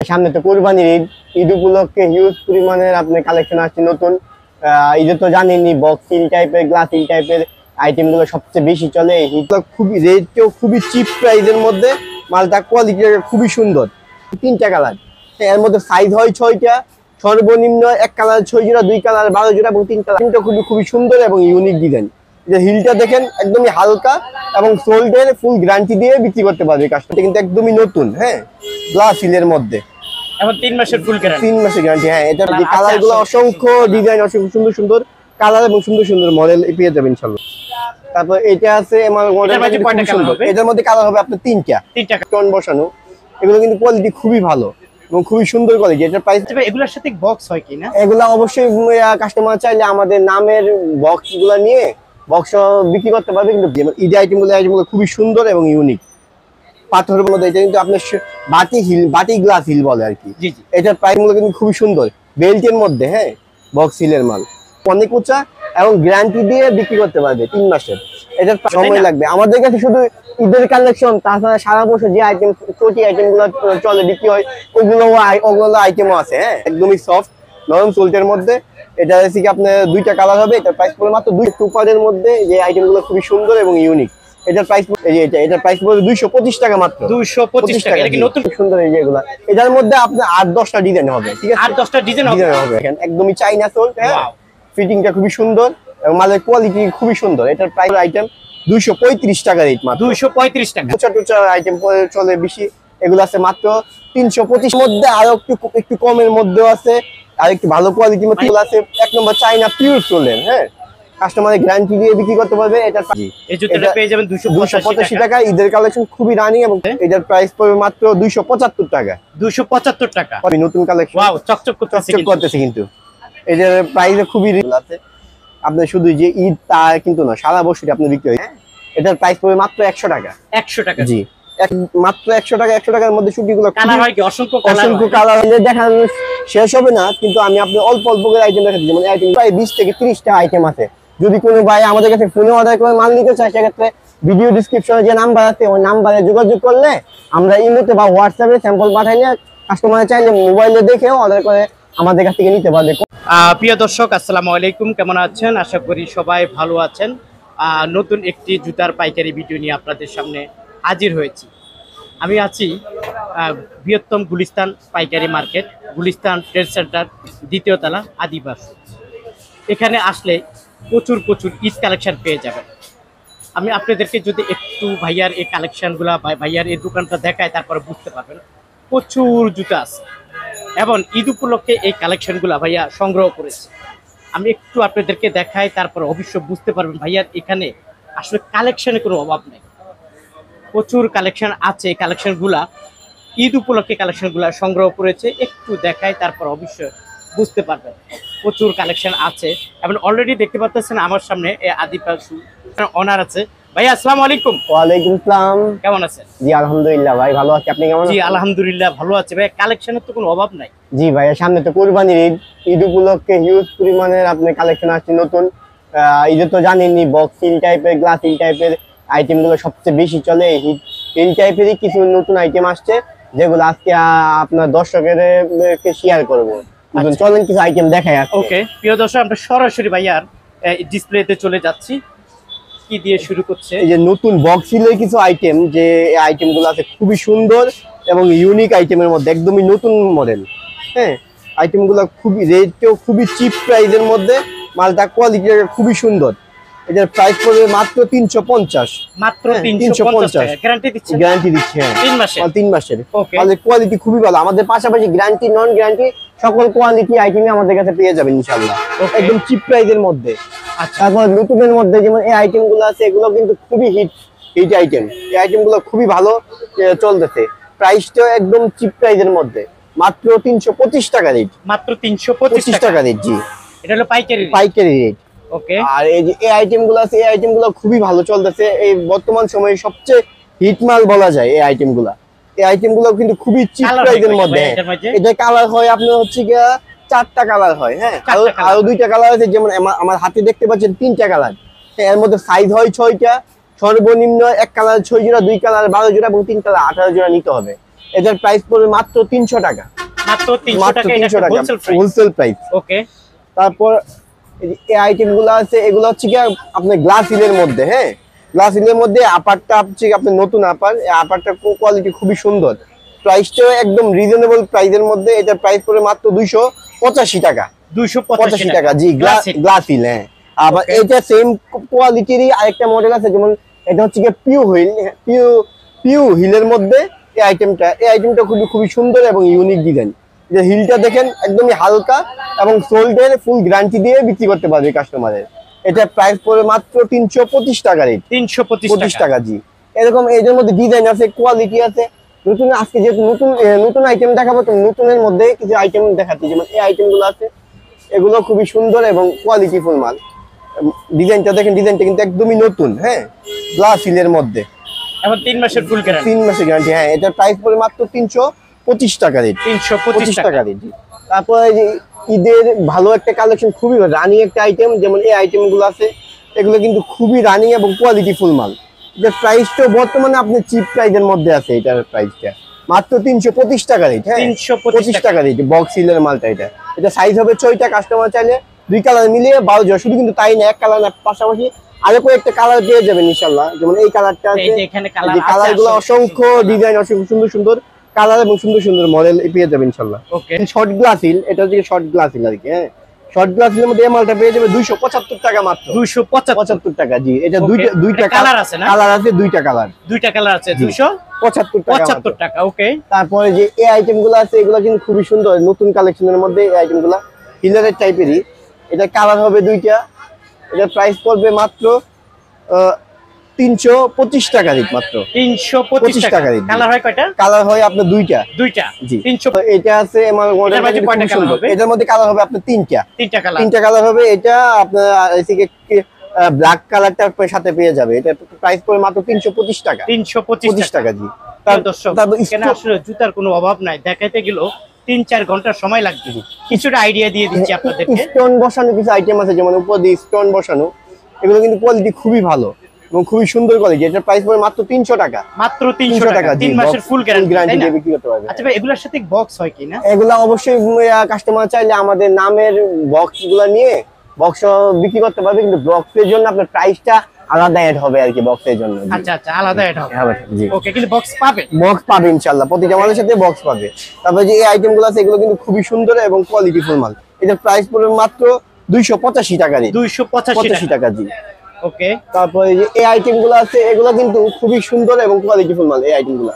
সামনে তো কোরবানির ঈদ, ঈদ উপলক্ষে হিউজ পরিমাণের আপনার কালেকশন আসছে নতুন। ঈদে তো জানেনই বক্স সিল টাইপের, গ্লাস সিল টাইপের আইটেম গুলো সবচেয়ে বেশি চলে। হিটটা খুবই রেটও খুবই চিপ প্রাইসের মধ্যে, মালটা কোয়ালিটি খুবই সুন্দর। 3টা কালার, এর মধ্যে সাইজ হয় 6টা, সর্বনিম্ন 1 কালার 6 জোড়া, 2 কালার 12 জোড়া এবং 3 কালার। তিনটা খুবই সুন্দর এবং ইউনিক ডিজাইন। যে হিলটা দেখেন একদমই হালকা এবং সোল্ডের ফুল গ্যারান্টি দিয়ে বিক্রি করতে পারবে কাস্টমার। কিন্তু একদমই নতুন, হ্যাঁ, গ্লাস হিলের মধ্যে এখন 3 মাসের ফুল গ্যারান্টি। 3 মাসের গ্যারান্টি, হ্যাঁ। এটা কালারগুলো অসংখ্য ডিজাইন, অসংখ্য সুন্দর সুন্দর কালার এবং সুন্দর সুন্দর মডেল পেয়ে যাবেন ইনশাআল্লাহ। তারপর এটা আছে আমার মডেল, এটার মধ্যে কালার হবে আপনার 3টা স্টোন বসানো। এগুলো কিন্তু কোয়ালিটি খুবই ভালো এবং খুবই সুন্দর কোয়ালিটি। এটার প্রাইস, এগুলোর সাথে বক্স হয় কি না? এগুলো অবশ্যই কাস্টমার চাইলে আমাদের নামের বক্সগুলো নিয়ে বক্স বিক্রি করতে পারবে। কিন্তু ঈদ আইটেমগুলো খুবই সুন্দর এবং ইউনিক। পাথরের মধ্যে এটা কিন্তু আপনার বাটি গ্লাস হিল বলে আর কি। এটার প্রাইসগুলো কিন্তু খুবই সুন্দর, বেল্টের মধ্যে, হ্যাঁ, বক্স হিলের মাল, অনেক উঁচা এবং গ্যারান্টি দিয়ে বিক্রি করতে পারবে 3 মাসের। এটার সময় লাগবে। আমাদের কাছে শুধু ঈদের কালেকশন, তাছাড়া সারা বছর যে আইটেম, চটি আইটেম গুলো চলে বিক্রি হয়, ওগুলো আইটেমও আছে, হ্যাঁ, একদমই সফট নরম সোল্টের মধ্যে। এটা হচ্ছে কি আপনার 2টা কালার হবে। এটার প্রাইস পড়বে মাত্র 2 মধ্যে। যে আইটেম গুলো খুবই সুন্দর এবং ইউনিক। এটার প্রাইস, এটার প্রাইস পড়বে 225 টাকা মাত্র। 225 টাকা। এটা কি নতুন? সুন্দর এই যেগুলো, এটার মধ্যে আপনার 8-10টা ডিজাইন হবে, ঠিক আছে? 8-10টা ডিজাইন হবে। একদমই চাইনা সোল্ট, হ্যাঁ, ফিটিংটা খুবই সুন্দর এবং মালের কোয়ালিটি খুবই সুন্দর। এটার প্রাইস আইটেম 235 টাকা রেট মাত্র। 235 টাকা। ছোট আইটেম চলে বেশি, এগুলো আছে মাত্র 325 মধ্যে। আর একটু কমের মধ্যেও আছে, আর একটু ভালো কোয়ালিটির মধ্যে আছে। 1 নম্বর চাইনা পিওর সোলের, হ্যাঁ, কাস্টমারের গ্যারান্টি দিয়ে বিক্রি করতে পারবে। এটার এই জুতোটা পেয়ে যাবেন 285 টাকা। ঈদের কালেকশন খুবই রানিং এবং এটার প্রাইস পড়বে মাত্র 275 টাকা। 275 টাকা। নতুন কালেকশন, ওয়াও, চকচক করতেছে কিন্তু এটার প্রাইস খুবই আছে। আপনি শুধু যে ঈদ তা কিন্তু না, সারা বছরই আপনি বিক্রি হয়। এটার প্রাইস পড়বে মাত্র 100 টাকা। 100 টাকা, জি, মাত্র 100 টাকা। 100 টাকার মধ্যে শুটিগুলো কালার হয় কি? অসংখ্য কালার দেখানো শেষ হবে না, কিন্তু আমি আপনি অল্প করে আইটেম দেখাচ্ছি। যেমন আইটেম প্রায় 20 থেকে 30টা আইটেম আছে। যদি কোনো ভাই আমাদের কাছে ফোনে অর্ডার করে মাল নিতে চায়, সেক্ষেত্রে ভিডিও ডিসক্রিপশনে যে নাম্বার আছে ওই নাম্বারে যোগাযোগ করলে আমরা ইমোতে বা হোয়াটসঅ্যাপে স্যাম্পল পাঠাইলে কাস্টমার চাইলে মোবাইলে দেখেও অর্ডার করে আমাদের কাছ থেকে নিতে পারবে। প্রিয় দর্শক, আসসালামু আলাইকুম, কেমন আছেন? আশা করি সবাই ভালো আছেন। নতুন একটি জুতার পাইকারি ভিডিও নিয়ে আপনাদের সামনে হাজির হয়েছি। আমি আছি বৃহত্তম গুলিস্তান পাইকারি মার্কেট, গুলিস্তান ট্রেড সেন্টার, 2য় তলা, আদিবাস। এখানে আসলে প্রচুর ঈদ কালেকশন পেয়ে যাবেন। আমি আপনাদেরকে যদি একটু ভাইয়ার এই কালেকশনগুলা, ভাইয়ার এই দোকানটা দেখায়, তারপরে বুঝতে পারবেন প্রচুর জুতা আছে এবং ঈদ উপলক্ষে এই কালেকশনগুলা ভাইয়া সংগ্রহ করেছে। আমি একটু আপনাদেরকে দেখাই, তারপর অবশ্য বুঝতে পারবেন ভাইয়ার এখানে আসলে কালেকশনের কোনো অভাব নেই। প্রচুর কালেকশন আছে। এই কালেকশনগুলা ঈদ উপলক্ষে কালেকশনগুলা সংগ্রহ করেছে। একটু দেখাই, তারপর অবশ্যই বুঝতে পারবেন প্রচুর কালেকশন আছে। এবং অলরেডি দেখতে পাচ্ছেন আমার সামনে আদিবাস অনার আছে। ভাইয়া আসসালামু আলাইকুম। ওয়ালাইকুম আসসালাম, কেমন আছেন? জি আলহামদুলিল্লাহ ভাই, ভালো আছি। আপনি কেমন আছেন? জি আলহামদুলিল্লাহ ভালো আছি ভাই। কালেকশনের তো কোনো অভাব নাই। জি ভাইয়া, সামনে তো কোরবানির ঈদ, ঈদ উপলক্ষে হিউজ পরিমাণের আপনার কালেকশন আসছে নতুন। ঈদে তো জানেনই বক্স সিল টাইপের, গ্লাস হিল টাইপের আইটেমগুলো সবচেয়ে বেশি চলে। হিল টাইপেরই কিছু নতুন আইটেম আসছে, যেগুলো আজকে আপনার দর্শকের শেয়ার করবো। চলেন কিছু আইটেম দেখাই। ওকে প্রিয় দর্শক, আমরা সরাসরি ভাইয়ার ডিসপ্লেতে চলে যাচ্ছি। কি দিয়ে শুরু করছে? এই যে নতুন বক্স হিলের কিছু আইটেম, যে আইটেমগুলো আছে খুবই সুন্দর এবং ইউনিক আইটেমের মধ্যে, একদমই নতুন মডেল, হ্যাঁ। আইটেমগুলো খুবই রেটও খুবই চিপ প্রাইসের মধ্যে, মালটা কোয়ালিটি খুবই সুন্দর। এটার প্রাইস পড়বে মাত্র 350। মাত্র 350 গ্যারান্টি দিচ্ছে। গ্যারান্টি দিচ্ছে, হ্যাঁ, 3 মাসের। আমাদের কোয়ালিটি খুবই ভালো। আমাদের পাশাপাশি গ্যারান্টি, নন গ্যারান্টি সকল কোয়ালিটি আইটেমই আমাদের কাছে পেয়ে যাবেন ইনশাআল্লাহ, একদম চিপ প্রাইসের মধ্যে। তারপর নতুনের মধ্যে যেমন এই আইটেমগুলো আছে, এগুলো কিন্তু খুবই হিট আইটেম। এই আইটেমগুলো খুবই ভালো চলতেছে। প্রাইসটা একদম চিপ প্রাইসের মধ্যে, মাত্র 325 টাকা রেট। মাত্র 325 টাকা রেট, জি। এটা হলো পাইকারি রেট। ওকে। আর এই যে এই আইটেমগুলো আছে, এই আইটেমগুলো খুবই ভালো চলতেছে। এই বর্তমান সময়ে সবচেয়ে হিট মাল বলা যায় এই আইটেমগুলো। এই আইটেমগুলো কিন্তু খুবই চিপ প্রাইসের মধ্যে। এটা কালার হয় আপনার হচ্ছে গিয়া 4টা কালার হয়, হ্যাঁ, আরো 2টা কালার আছে। যেমন আমার হাতে দেখতে পাচ্ছেন 3টা কালার। এর মধ্যে সাইজ হয় 6টা, সর্বনিম্ন 1 কালার 6 জোড়া, 2 কালার 12 জোড়া এবং 3 কালার 18 জোড়া নিতে হবে। এটার প্রাইস পড়বে মাত্র 300 টাকা। মাত্র 300 মাত্র টাকা, এটা 300 টাকা হোলসেল প্রাইস। ওকে, তারপর এই আইটেম গুলো আছে, এগুলো হচ্ছে কি আপনার গ্লাস হিলের মধ্যে, হ্যাঁ গ্লাস হিলের মধ্যে আপারটা হচ্ছে আপনার নতুন আপার, এই আপারটা কোয়ালিটি খুবই সুন্দর, প্রাইসটাও একদম রিজনেবল প্রাইসের মধ্যে। এটার প্রাইস পড়ে মাত্র 285 টাকা। 285 টাকা জি, গ্লাস হিল। হ্যাঁ, আবার এটা সেম কোয়ালিটিরই আরেকটা মডেল আছে, যেমন এটা হচ্ছে কি পিউ হিলের মধ্যে এই আইটেমটা খুবই সুন্দর এবং ইউনিক ডিজাইন। যে হিলটা দেখেন একদমই হালকা এবং সোল্ডের ফুল গ্যারান্টি দিয়ে বিক্রি করতে পারবে কাস্টমারের। এটা প্রাইস পড়ে মাত্র 325 টাকা রেট। 325 টাকা জি। এরকম এদের মধ্যে ডিজাইন আছে, কোয়ালিটি আছে। নতুন আজকে যেহেতু নতুন আইটেম দেখাবো, তো নতুনের মধ্যে কিছু আইটেম দেখাচ্ছি, যেমন এই আইটেমগুলো আছে, এগুলো খুবই সুন্দর এবং কোয়ালিটি ফুল মাল। ডিজাইনটা দেখেন, ডিজাইনটা কিন্তু একদমই নতুন, হ্যাঁ গ্লাস হিলের মধ্যে, এখন 3 মাসের ফুল গ্যারান্টি। 3 মাসের গ্যারান্টি। হ্যাঁ, এটার প্রাইস পড়ে মাত্র 325 টাকা রেট। 325 টাকা রেট। তারপরে যে ঈদের ভালো একটা কালেকশন, খুবই রানিং একটা আইটেম, যেমন এই আইটেমগুলো আছে, এগুলো কিন্তু খুবই রানিং এবং কোয়ালিটি ফুল মাল। এটার প্রাইসটা বর্তমানে আপনি চিপ প্রাইসের মধ্যে আছে, এটার প্রাইসটা মাত্র 325 টাকা রেট। হ্যাঁ, 325 টাকা রেট বক্স হিলের মালটা। এটা সাইজ হবে 6টা, কাস্টমার চাইলে 2 কালার মিলিয়ে 12 জোড়া। শুধু কিন্তু তাই না, এক কালার না, পাশাপাশি আরো কয়েকটা কালার পেয়ে যাবেন ইনশাআল্লাহ। যেমন এই কালারটা আছে, এই কালারগুলো অসংখ্য ডিজাইন, অসংখ্য সুন্দর সুন্দর কালার এবং সুন্দর সুন্দর মডেল পেয়ে যাবেন ইনশাআল্লাহ। ওকে, শর্ট গ্লাস হিল, এটা হচ্ছে শর্ট গ্লাস হিল আর কি। হ্যাঁ, শর্ট গ্লাস হিলের মধ্যে এই মালটা পেয়ে যাবে 275 টাকা মাত্র। 275 টাকা জি। এটা দুইটা কালার আছে না? কালার আছে, দুইটা কালার, দুইটা কালার আছে, 275 টাকা। ওকে, তারপরে যে এই আইটেমগুলো আছে, এগুলো কিন্তু খুবই সুন্দর, নতুন কালেকশনের মধ্যে এই আইটেমগুলো হিলারের টাইপেরই। এটা কালার হবে দুইটা। এটা প্রাইস পড়বে মাত্র 325 টাকা রেট। মাত্র 325 টাকা। কালার হয় কয়টা? কালার হয় আপনার দুইটা জি। 300। এটা আছে আমার মডেল, এটার মধ্যে কালার হবে আপনার তিনটা কালার হবে। এটা আপনার এদিকে ব্ল্যাক কালারটার সাথে পেয়ে যাবে। এটা প্রাইস পড়ে মাত্র 325 টাকা। 325 টাকা জি। দর্শক, এখানে আসলে জুতার কোনো অভাব নাই, দেখাইতে গেল 3-4 ঘন্টা সময় লাগবে। কিছুটা আইডিয়া দিয়ে দিচ্ছি আপনাদেরকে। স্টোন বসানো কিছু আইটেম আছে, যেমন উপর দিয়ে স্টোন বসানো, এগুলো কিন্তু কোয়ালিটি খুবই ভালো এবং খুবই সুন্দর কোয়ালিটি। এটার প্রাইস পড়ে মাত্র 300 টাকা। মাত্র 300 টাকা, 3 মাসের ফুল গ্যারান্টি দিয়ে বিক্রি করতে পারবে। আচ্ছা ভাই, এগুলোর সাথে বক্স হয় কি না? এগুলা অবশ্যই কাস্টমার চাইলে আমাদের নামের বক্সগুলো নিয়ে বক্স বিক্রি করতে পারবে, কিন্তু বক্সের জন্য আপনার প্রাইসটা আলাদা অ্যাড হবে আর কি, বক্সের জন্য। আচ্ছা, আলাদা অ্যাড হবে। হ্যাঁ জি। ওকে, কিন্তু বক্স পাবে? বক্স পাবে ইনশাআল্লাহ, প্রতিটা মালের সাথে বক্স পাবে। তারপরে যে এই আইটেমগুলো আছে, এগুলো কিন্তু খুবই সুন্দর এবং কোয়ালিটি ফুল মাল। এটার প্রাইস পড়বে মাত্র 285 টাকা রে। 285 টাকা জি। ওকে, তারপরে যে এই আইটেমগুলো আছে, এগুলো কিন্তু খুবই সুন্দর এবং কোয়ালিটি ফুল মাল। এই আইটেমগুলো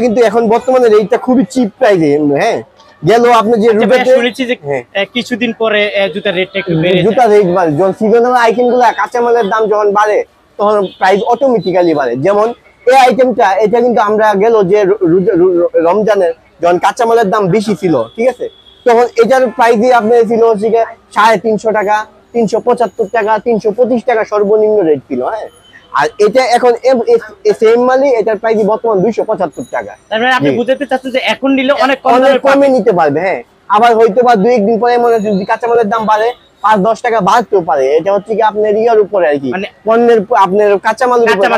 কিন্তু এখন বর্তমানে রেটটা খুবই চিপ প্রাইসে। হ্যাঁ, গেল আপনি যে শুনেছি যে কিছুদিন পরে জুতার রেটটা একটু বেড়ে যায়। জুতার রেট বাড়ে যখন সিজনাল আইটেমগুলো, কাঁচামালের দাম যখন বাড়ে, তখন প্রাইস অটোমেটিক্যালি বাড়ে। যেমন এই আইটেমটা, এটা কিন্তু আমরা গেল যে রমজানের যখন কাঁচামালের দাম বেশি ছিল, ঠিক আছে, তখন এটার প্রাইসই আপনার ছিল 350 টাকা, 375 টাকা, 325 টাকা সর্বনিম্ন রেট ছিল। হ্যাঁ, আর এটা এখন সেম মালই, এটার প্রাইস বর্তমান 275 টাকা। তার মানে আপনি বুঝাতে চাচ্ছেন যে এখন নিলে অনেক কমে নিতে পারবে। হ্যাঁ, আবার হয়তো বা 2-1 দিন পরে মনে হচ্ছে যদি কাঁচামালের দাম বাড়ে 5-10 টাকা বাড়তেও পারে। এটা হচ্ছে কি আপনার ইয়ার উপরে আর কি, মানে পণ্যের আপনার কাঁচামালের দাম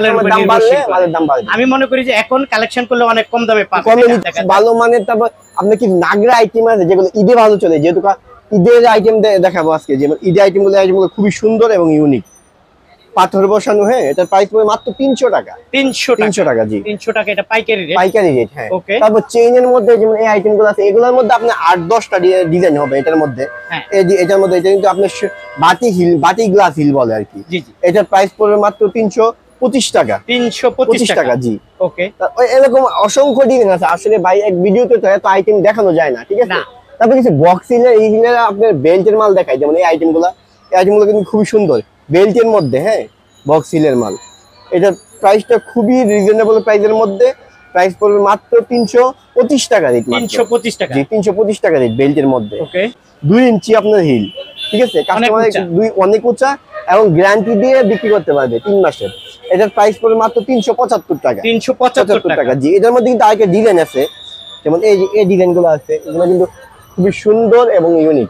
বাড়লে মালের দাম বাড়বে। আমি মনে করি যে এখন কালেকশন করলে অনেক কম দামে পাবে, কমে ভালো মানের। তারপর আপনার কি নাগরা আইটেম আছে, যেগুলো ঈদে ভালো চলে, যেহেতু ঈদের আইটেম দেখাবো আজকে। যেমন ঈদের আইটেমগুলো খুবই সুন্দর এবং ইউনিক, পাথর বসানো। হ্যাঁ, এটার প্রাইস পড়ে মাত্র 300 টাকা। 300 টাকা জি। 300 টাকা, এটা পাইকারি রেট। হ্যাঁ। তারপর চেইনের মধ্যে যেমন এই আইটেমগুলো আছে, এগুলোর মধ্যে আপনার 8-10টা ডিজাইন হবে এটার মধ্যে। এটার মধ্যে এটা কিন্তু আপনার বাটি গ্লাস হিল বলে আর কি। এটার প্রাইস পড়বে মাত্র 325 টাকা। 325 টাকা জি। ওকে, এরকম অসংখ্য ডিজাইন আছে। আসলে ভাই এক ভিডিওতে তো এত আইটেম দেখানো যায় না, ঠিক আছে। তারপর কিছু বক্স হিলের, এই হিলের আপনার বেল্টের মাল দেখায়, যেমন এই আইটেমগুলো কিন্তু খুবই সুন্দর বেল্টের মধ্যে। হ্যাঁ, বক্স হিলের মাল। এটার প্রাইসটা খুবই রিজনেবল প্রাইসের মধ্যে। প্রাইস পড়বে মাত্র 325 টাকা রেট। 325 টাকা জি, 325 টাকা রেট বেল্টের মধ্যে। ওকে, 2 ইঞ্চি আপনার হিল, ঠিক আছে, কাস্টমার অনেক উঁচা এবং গ্যারান্টি দিয়ে বিক্রি করতে পারবে 3 মাসের। এটার প্রাইস পড়বে মাত্র 375 টাকা। 375 টাকা জি। এটার মধ্যে কিন্তু আরেকটা ডিজাইন আছে, যেমন এই ডিজাইনগুলো আছে, এগুলো কিন্তু খুবই সুন্দর এবং ইউনিক।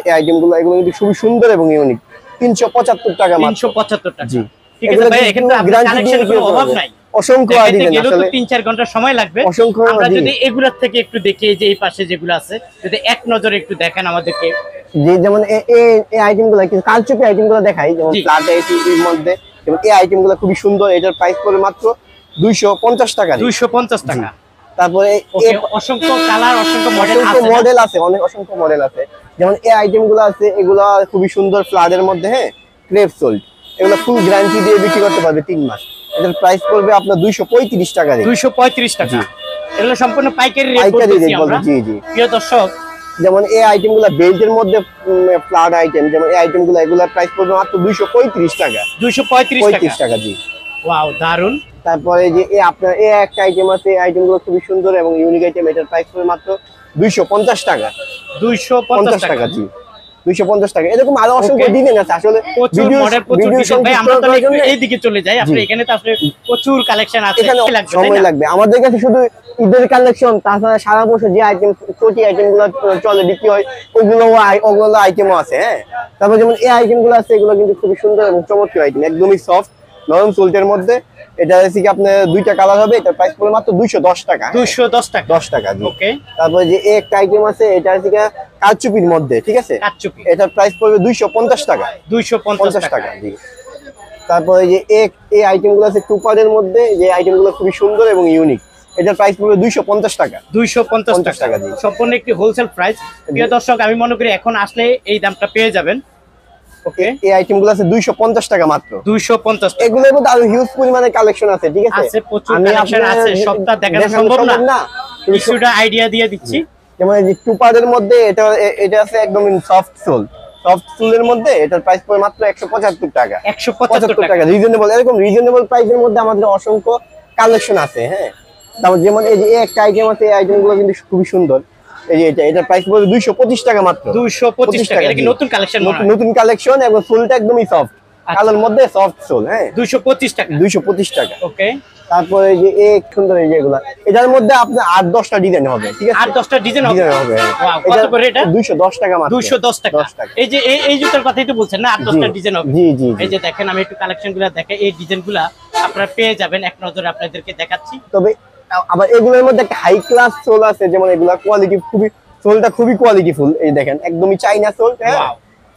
এই আইটেমগুলো, এগুলো কিন্তু খুবই সুন্দর এবং ইউনিক। 375 টাকা মাত্র। 375 টাকা জি। ঠিক আছে ভাই, এখানে তো কালেকশনের কোনো অভাব নাই। অসংখ্য দেখাইতে ডিজাইন গেলেও তো আসলে 3-4 ঘন্টা সময় লাগবে। অসংখ্য আমরা জি। যদি এগুলার থেকে একটু দেখি, এই যে এই পাশে যেগুলো আছে, যদি এক নজরে একটু দেখেন আমাদেরকে। যে যেমন এই আইটেমগুলো কিছু কালচুপি আইটেমগুলো দেখাই, যেমন জি। ফ্ল্যাট এর মধ্যে যেমন এই আইটেমগুলো খুবই সুন্দর। এটার প্রাইস পড়বে মাত্র 250 টাকা। 250 টাকা। তারপরে ওকে, অসংখ্য কালার, অসংখ্য মডেল অসংখ্য আছে না? মডেল আছে, অনেক অসংখ্য মডেল আছে। যেমন এই আইটেমগুলো আছে, এগুলা খুবই সুন্দর ফ্লাডের মধ্যে, হ্যাঁ, ক্রেপ সোল্ড। এগুলো ফুল গ্যারান্টি দিয়ে বিক্রি করতে পারবে 3 মাস। এটার প্রাইস পড়বে আপনার 235 টাকা। 235 টাকা। এগুলো সম্পূর্ণ পাইকারি রেট পাইকারি বলতেছি রেট আমরা। বলতে, জি জি। প্রিয় দর্শক, যেমন এই আইটেমগুলো বেল্টের মধ্যে ফ্লাড আইটেম, যেমন এই আইটেমগুলো, এগুলোর প্রাইস পড়বে মাত্র 235 টাকা। 235 টাকা, জি। ওয়াও, দারুন। তারপরে যে এই আপনার এই একটা আইটেম আছে, এই আইটেমগুলো খুবই সুন্দর এবং ইউনিক আইটেম। এটার প্রাইস পড়বে মাত্র 250 টাকা। 250 টাকা, টাকা, জি। 250 টাকা। এরকম আরো অসংখ্য ডিজাইন আছে আসলে। প্রচুর মডেল, প্রচুর ডিজাইন। ভাই আমরা তো একটু এইদিকে চলে যাই, আপনি এখানে তো আসলে প্রচুর কালেকশন আছে। এখানে সময় লাগবে আমাদের কাছে শুধু ঈদের কালেকশন, তাছাড়া সারা বছর যে আইটেম, চটি আইটেমগুলো চলে বিক্রি হয়, ওগুলো আইটেমও আছে, হ্যাঁ। তারপর যেমন এই আইটেমগুলো আছে, এগুলো কিন্তু খুবই সুন্দর এবং চমৎকার আইটেম, একদমই সফট নরম সোল্টের মধ্যে। এটা হচ্ছে কি আপনার দুইটা কালার হবে। এটার প্রাইস পড়বে মাত্র 210 টাকা। 210 টাকা। 10 টাকা, জি। ওকে। তারপরে যে একটা আইটেম আছে, এটা হচ্ছে কি কারচুপির মধ্যে, ঠিক আছে। কারচুপি। এটার প্রাইস পড়বে 250 টাকা। 250 টাকা, জি। তারপরে যে এই আইটেমগুলো আছে টুপারের মধ্যে, যে আইটেমগুলো খুবই সুন্দর এবং ইউনিক। এটার প্রাইস পড়বে 250 টাকা। 250 টাকা, জি। সম্পূর্ণ একটি হোলসেল প্রাইস। প্রিয় দর্শক, আমি মনে করি এখন আসলে এই দামটা পেয়ে যাবেন। ওকে, এই আইটেমগুলো আছে 250 টাকা মাত্র। 250 টাকা। এগুলোর মধ্যে আরো হিউজ পরিমাণে কালেকশন আছে, ঠিক আছে। আছে, প্রচুর কালেকশন আছে, সবটা দেখানো সম্ভব না। কিছুটা আইডিয়া দিয়ে দিচ্ছি। যেমন এই যে টুপারের মধ্যে এটা আছে একদম সফট সোল। সফট সোলের মধ্যে এটার প্রাইস পড়ে মাত্র 175 টাকা। 175 টাকা, রিজনেবল। এরকম রিজনেবল প্রাইসের মধ্যে আমাদের অসংখ্য কালেকশন আছে, হ্যাঁ। তারপর যেমন এই যে একটা আইটেম আছে, এই আইটেমগুলো কিন্তু খুবই সুন্দর। এই যে এটার প্রাইস পড়বে 225 টাকা মাত্র। 225 টাকা। এটা কি নতুন কালেকশন? নতুন কালেকশন এবং সোলটা একদমই সফট, কালোর মধ্যে সফট সোল, হ্যাঁ। 225 টাকা। 225 টাকা। ওকে। তারপরে যে এই সুন্দর এই যেগুলা, এটার মধ্যে আপনার 8-10টা ডিজাইন হবে, ঠিক আছে। 8-10টা ডিজাইন হবে। ওয়াও, কত এটা করে এটা? 210 টাকা মাত্র। 210 টাকা। এই যে এই জুতার কথাই তো বলছেন না, 8-10টা ডিজাইন হবে। জি জি। এই যে দেখেন, আমি একটু কালেকশনগুলো দেখে, এই ডিজাইনগুলো আপনারা পেয়ে যাবেন, এক নজরে আপনাদেরকে দেখাচ্ছি। তবে আবার এগুলোর মধ্যে একটা হাই ক্লাস সোল আছে, যেমন এগুলা কোয়ালিটি সোলটা খুবই কোয়ালিটিফুল। এই দেখেন, একদমই চাইনা সোল, হ্যাঁ।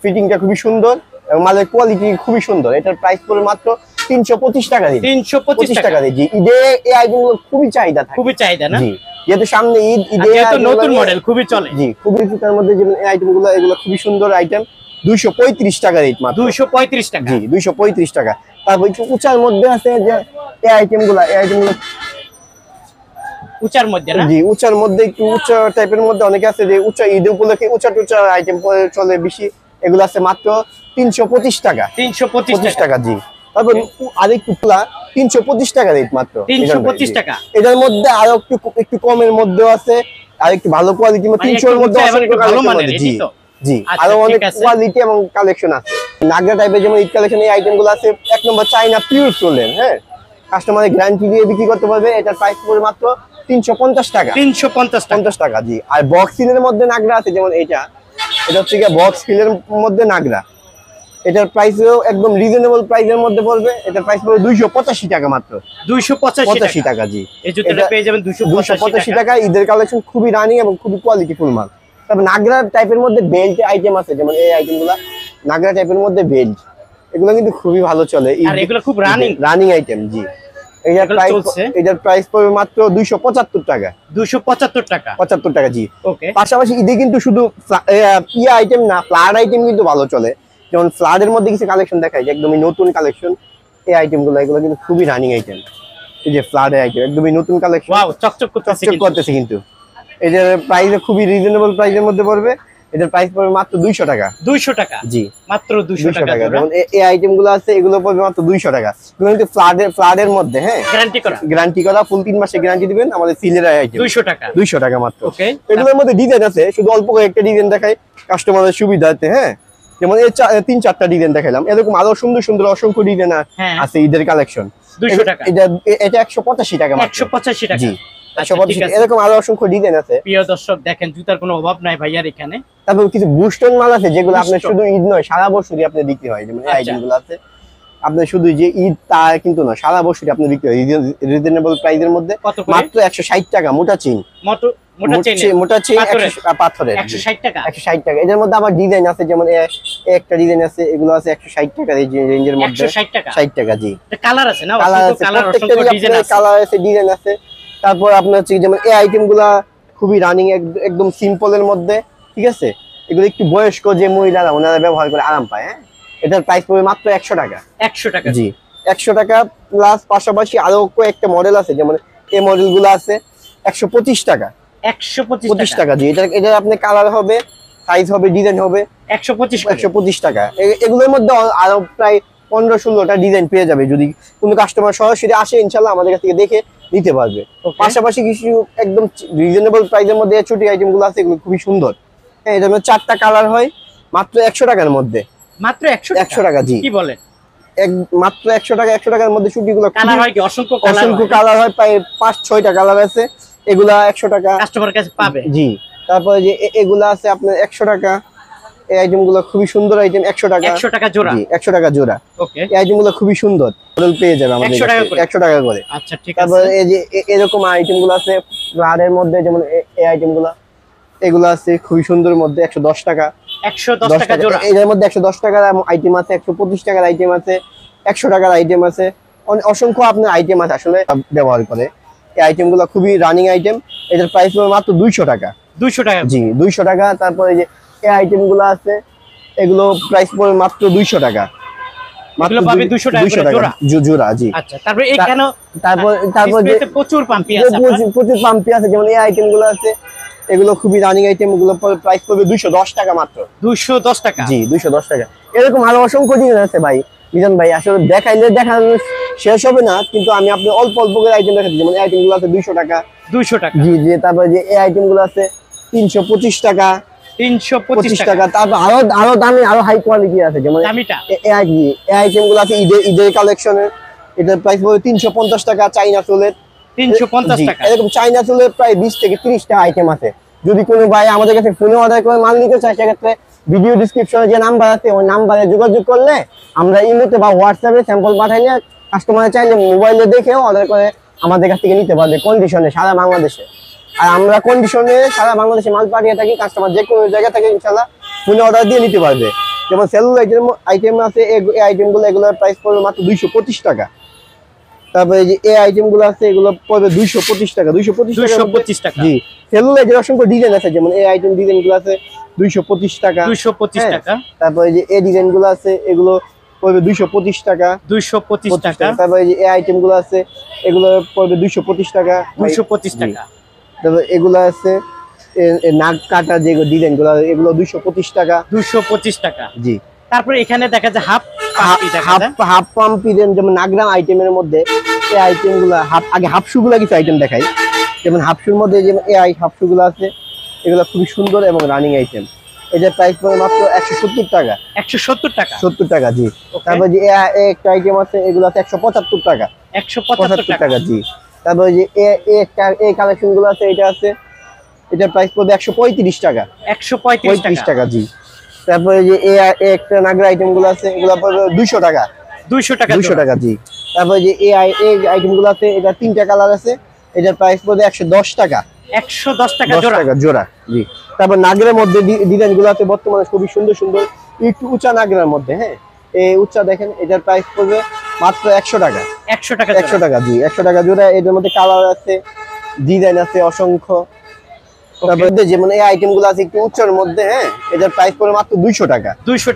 ফিটিংটা খুবই সুন্দর এবং মালের কোয়ালিটি খুবই সুন্দর। এটার প্রাইস পড়বে মাত্র 325 টাকা। 325 টাকা, জি। ঈদে এই আইটেমগুলো খুবই চাহিদা থাকে, খুবই চাহিদা না? জি। যেহেতু সামনে ঈদে যেহেতু নতুন মডেল খুবই চলে, জি। খুবই সুতার মধ্যে যেমন এই আইটেমগুলো, এগুলো খুবই সুন্দর আইটেম। 235 টাকা রেট মাত্র। 235 টাকা, জি। 235 টাকা। তারপর একটু উঁচার মধ্যে আছে যে এই আইটেমগুলো উঁচার মধ্যে না? জি, উঁচার মধ্যে একটু উঁচা টাইপের মধ্যে অনেকে আছে যে উঁচা ঈদ উপলক্ষে উঁচা টুচা আইটেম চলে বেশি। এগুলো আছে মাত্র 325 টাকা। 325 টাকা, জি। তারপর আরেকটু 325 টাকা রেট মাত্র। 325 টাকা। এটার মধ্যে আরো একটু কমের মধ্যেও আছে, আর একটু ভালো কোয়ালিটি, 300 এর মধ্যে ভালো মানের, জি জি। আচ্ছা, আরো অনেক ঠিক আছে। কোয়ালিটি এবং কালেকশন আছে। নাগরা টাইপের যেমন ঈদ কালেকশন, এই আইটেমগুলো আছে 1 নম্বর চাইনা পিওর সোলের, হ্যাঁ। কাস্টমারের গ্যারান্টি দিয়ে বিক্রি করতে পারবে। এটার প্রাইস পড়বে মাত্র 350 টাকা। 350 টাকা, জি। আর বক্স হিলের মধ্যে নাগরা আছে, যেমন এটা হচ্ছে কি বক্স হিলের মধ্যে নাগরা। এটার প্রাইসও একদম রিজনেবল প্রাইসের মধ্যে পড়বে। এটার প্রাইস পড়বে 285 টাকা মাত্র। 285 টাকা, জি। এই জুতাটা পেয়ে যাবেন 285 টাকা। ঈদের কালেকশন খুবই রানিং এবং খুবই কোয়ালিটিফুল মাল। তবে নাগরা টাইপের মধ্যে বেল্ট আইটেম আছে, যেমন এই আইটেমগুলো নাগরা টাইপের মধ্যে বেল্ট, এগুলো কিন্তু খুবই ভালো চলে, আর এগুলো খুব রানিং আইটেম, জি। এটার প্রাইস পড়বে মাত্র 275 টাকা। 275 টাকা, 75 টাকা, জি। ওকে। পাশাপাশি ঈদে কিন্তু শুধু ইয়া আইটেম না, ফ্লাড আইটেম কিন্তু ভালো চলে। যেমন ফ্লাডের মধ্যে কিছু কালেকশন দেখায় যে একদমই নতুন কালেকশন। এই আইটেমগুলো, এগুলো কিন্তু খুবই রানিং আইটেম। এই যে ফ্লাডের আইটেম, একদমই নতুন কালেকশন। ওয়াও, চকচক করতেছে কিন্তু। এটার প্রাইস খুবই রিজনেবল প্রাইসের মধ্যে পড়বে। এটার প্রাইস পড়বে মাত্র 200 টাকা। 200 টাকা, জি। মাত্র 200 টাকা। যেমন এই আইটেমগুলো আছে, এগুলো পড়বে মাত্র 200 টাকা। এগুলো কিন্তু ফ্লাডের মধ্যে, হ্যাঁ, গ্যারান্টি করা ফুল 3 মাসের গ্যারান্টি দিবেন। আমাদের সিলের আইটেম 200 টাকা। 200 টাকা মাত্র। ওকে। এগুলোর মধ্যে ডিজাইন আছে, শুধু অল্প কয়েকটা ডিজাইন দেখাই কাস্টমারের সুবিধার্থে, হ্যাঁ। যেমন এই 3-4টা ডিজাইন দেখাইলাম, এরকম আরো সুন্দর সুন্দর অসংখ্য ডিজাইন আছে ঈদের কালেকশন। 200 টাকা। এটা 185 টাকা মাত্র। 185 টাকা, জি। 185, এরকম আরো অসংখ্য ডিজাইন আছে। প্রিয় দর্শক, দেখেন জুতার কোনো অভাব নাই ভাইয়ার এখানে। তারপর কিছু বুস্টন মাল আছে, যেগুলো আপনার শুধু ঈদ নয়, সারা বছরই আপনি বিক্রি হয়। যেমন এই আইটেমগুলো আছে, আপনার শুধু যে ঈদ তা কিন্তু না, সারা বছরই আপনি বিক্রি হয় রিজনেবল প্রাইসের মধ্যে। মাত্র 160 টাকা মোটা চেইন, মোটা চেইন পাথরের 160 টাকা। 160 টাকা। এদের মধ্যে আবার ডিজাইন আছে, যেমন একটা ডিজাইন আছে, এগুলো আছে 160 টাকা এই রেঞ্জের মধ্যে। 60 টাকা জি। কালার আছে না? কালার আছে, প্রত্যেকটা ডিজাইন আছে, কালার আছে, ডিজাইন আছে। তারপর আপনার হচ্ছে যেমন এই আইটেমগুলা খুবই রানিং, একদম সিম্পলের মধ্যে, ঠিক আছে। এগুলো একটু বয়স্ক যে মহিলারা ওনারা ব্যবহার করে আরাম পায়। হ্যাঁ, এটার প্রাইস পড়বে মাত্র 100 টাকা। 100 টাকা জি, 100 টাকা প্লাস পাশাপাশি আরো কয়েকটা মডেল আছে, যেমন এই মডেলগুলো আছে 125 টাকা। 125 টাকা জি। এটা আপনি কালার হবে, সাইজ হবে, ডিজাইন হবে 125 টাকা। এগুলোর মধ্যে আরো প্রায় 15-16টা ডিজাইন পেয়ে যাবে। যদি কোনো কাস্টমার সরাসরি আসে, ইনশাআল্লাহ আমাদের কাছ থেকে দেখে নিতে পারবে। পাশাপাশি কিছু একদম রিজনেবল প্রাইসের মধ্যে ছোট আইটেমগুলো আছে, এগুলো খুবই সুন্দর। হ্যাঁ, এটার মধ্যে 4টা কালার হয় মাত্র 100 টাকার মধ্যে। মাত্র 100 টাকা জি। কি বলেন? মাত্র 100 টাকা। 100 টাকার মধ্যে চুটিগুলো কালার হয় কি? অসংখ্য কালার হয়, প্রায় 5-6টা কালার আছে। এগুলা 100 টাকা কাস্টমার কাছে পাবে। জি। তারপরে যে এগুলা আছে আপনার 100 টাকা। এই আইটেমগুলো খুবই সুন্দর আইটেম, 100 টাকা। 100 টাকা জোড়া। জি, 100 টাকা জোড়া। ওকে, এই আইটেমগুলো খুবই সুন্দর, মডেল পেয়ে যাবে আমাদের কাছে 100 টাকা করে। আচ্ছা, ঠিক আছে। তারপর এই যে এরকম আইটেমগুলো আছে রাডের মধ্যে, যেমন এই আইটেমগুলো, এগুলো আছে খুবই সুন্দর মধ্যে 110 টাকা। 110 টাকা জোড়া। এর মধ্যে 110 টাকার আইটেম আছে, 125 টাকার আইটেম আছে, 100 টাকার আইটেম আছে, অসংখ্য আপনার আইটেম আছে আসলে ব্যবহার করে। এই আইটেমগুলো খুবই রানিং আইটেম। এটার প্রাইস পড়বে মাত্র 200 টাকা। 200 টাকা জি, 200 টাকা। তারপরে যে এই আইটেমগুলো আছে, এগুলো প্রাইস পড়বে মাত্র 200 টাকা। মাত্র পাবে 200 টাকা জোড়া। জোড়া জি। আচ্ছা, তারপর এখানে তারপর যে প্রচুর পাম্পি আছে, প্রচুর পাম্পি আছে, যেমন এই আইটেমগুলো আছে, এগুলো খুবই রানিং আইটেম। এগুলো প্রাইস পড়বে 210 টাকা মাত্র। 210 টাকা জি, 210 টাকা। এরকম আরো অসংখ্য জিনিস আছে ভাই, মিজান ভাই, আসলে দেখাইলে দেখানো শেষ হবে না, কিন্তু আমি আপনি অল্প অল্প করে আইটেম দেখাচ্ছি। যেমন এই আইটেমগুলো আছে 200 টাকা। 200 টাকা জি জি। তারপরে যে এই আইটেমগুলো আছে 325 টাকা। 325 টাকা। তারপর আরো দামি, আরো হাই কোয়ালিটি আছে, যেমন এই আইটেমগুলো আছে ঈদের কালেকশনের। এটার প্রাইস পড়বে 350 টাকা। চাইনা চুলের 350 টাকা। এরকম চাইনা চুলের প্রায় 20 থেকে 30টা আইটেম আছে। যদি কোনো ভাই আমাদের কাছে ফোনে অর্ডার করে মাল নিতে চায়, সেক্ষেত্রে ভিডিও ডিসক্রিপশনে যে নাম্বার আছে, ওই নাম্বারে যোগাযোগ করলে আমরা ইমোতে বা হোয়াটসঅ্যাপে স্যাম্পল পাঠাইলে কাস্টমার চাইলে মোবাইলে দেখেও অর্ডার করে আমাদের কাছ থেকে নিতে পারবে কন্ডিশনে, সারা বাংলাদেশে। আর আমরা কন্ডিশনে সারা বাংলাদেশে মাল পাঠিয়ে থাকি। কাস্টমার যে কোনো জায়গা থেকে ইনশাআল্লাহ ফোনে অর্ডার দিয়ে নিতে পারবে। যেমন সেলুলার আইটেম আছে, এই আইটেমগুলো, এগুলোর প্রাইস পড়বে মাত্র 225 টাকা। তারপরে যে এই আইটেমগুলো আছে, এগুলো পড়বে 225 টাকা। 225 টাকা জি। সেলুলার অসংখ্য ডিজাইন আছে, যেমন এই আইটেম ডিজাইনগুলো আছে 225 টাকা। 225 টাকা। তারপরে যে এই ডিজাইনগুলো আছে, এগুলো পড়বে 225 টাকা। 225 টাকা। তারপরে যে এই আইটেমগুলো আছে, এগুলো পড়বে 225 টাকা। 225 টাকা। তারপর এগুলো আছে নাক কাটা যে ডিজাইনগুলো, এগুলো 225 টাকা। 225 টাকা জি। তারপরে এখানে দেখা যায় হাফ পাম্পি, যেমন নাগরাম আইটেমের মধ্যে এই আইটেমগুলো আগে হাফশুগুলো কিছু আইটেম দেখাই। যেমন হাফশুর মধ্যে যেমন এই হাফশুগুলো আছে, এগুলো খুবই সুন্দর এবং রানিং আইটেম। এটার প্রাইস পড়বে মাত্র 170 টাকা। 170 টাকা। 70 টাকা জি। তারপর যে একটা আইটেম আছে, এগুলো আছে 175 টাকা। 175 টাকা জি। তারপরে যে এই কালেকশনগুলো আছে, এটা আছে, এটার প্রাইস পড়বে 135 টাকা। 135 টাকা জি। তারপরে যে একটা নাগরা আইটেমগুলো আছে, এগুলো পড়বে 200 টাকা। 200 টাকা জি। তারপরে যে এই আইটেমগুলো আছে, এটা 3টা কালার আছে, এটার প্রাইস পড়বে 110 টাকা। 110 টাকা জোড়া জি। তারপর নাগরের মধ্যে ডিজাইনগুলো আছে বর্তমানে খুবই সুন্দর সুন্দর, একটু উঁচা নাগরের মধ্যে। হ্যাঁ, এই উঁচা দেখেন, এটার প্রাইস পড়বে মাত্র 100 টাকা। 100 টাকা জি। 100 টাকা জোড়া। এটার মধ্যে কালার আছে, ডিজাইন আছে অসংখ্য। তারপরে যেমন এই আইটেমগুলো আছে একটু উচ্চের মধ্যে। হ্যাঁ, এটার প্রাইস পড়বে মাত্র 200 টাকা। 200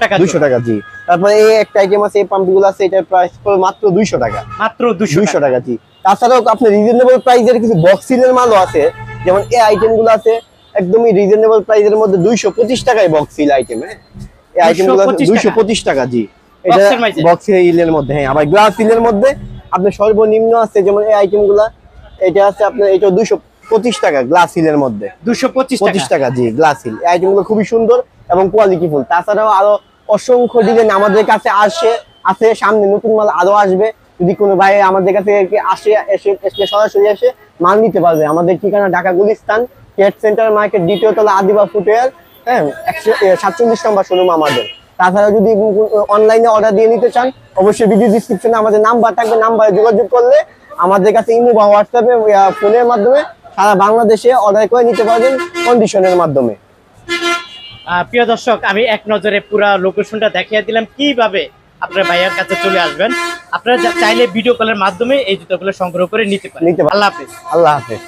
টাকা জি। তারপরে এই একটা আইটেম আছে, এই পাম্পগুলো আছে, এটার প্রাইস পড়বে মাত্র 200 টাকা। মাত্র 200 টাকা জি। তাছাড়াও আপনি রিজনেবল প্রাইসের কিছু বক্স সিলের মালও আছে, যেমন এই আইটেমগুলো আছে একদমই রিজনেবল প্রাইসের মধ্যে 225 টাকায় বক্স সিল আইটেম। হ্যাঁ, এই আইটেমগুলো 225 টাকা জি। এটা বক্স সিলের মধ্যে। হ্যাঁ, আবার গ্লাস সিলের মধ্যে আপনার সর্বনিম্ন আছে, যেমন এই আইটেমগুলো, এটা আছে আপনার, এটা 225 টাকা গ্লাস সিলের মধ্যে। 225 টাকা জি, গ্লাস সিল। এই আইটেমগুলো খুবই সুন্দর এবং কোয়ালিটিফুল। তাছাড়াও আরো অসংখ্য ডিজাইন আমাদের কাছে আছে, সামনে নতুন মাল আরো আসবে। যদি কোনো ভাই আমাদের কাছে এসে সরাসরি এসে মাল নিতে পারবে। আমাদের ঠিকানা Dhaka Gulistan trade centre market, দ্বিতীয় তলা, আদিবা ফুটওয়্যার। হ্যাঁ, 47 নম্বর শোরুম আমাদের। তাছাড়া যদি অনলাইনে অর্ডার দিয়ে নিতে চান, অবশ্যই ভিডিও ডিসক্রিপশনে আমাদের নাম্বার থাকবে, নাম্বারে যোগাযোগ করলে আমাদের কাছে ইমো বা হোয়াটসঅ্যাপে ফোনের মাধ্যমে সারা বাংলাদেশে অর্ডার করে নিতে পারবেন কন্ডিশনের মাধ্যমে। প্রিয় দর্শক, আমি এক নজরে পুরো লোকেশনটা দেখিয়ে দিলাম কিভাবে আপনার ভাইয়ার কাছে চলে আসবেন। আপনারা চাইলে ভিডিও কলের মাধ্যমে এই জুতোগুলো সংগ্রহ করে নিতে পারেন। আল্লাহ হাফেজ।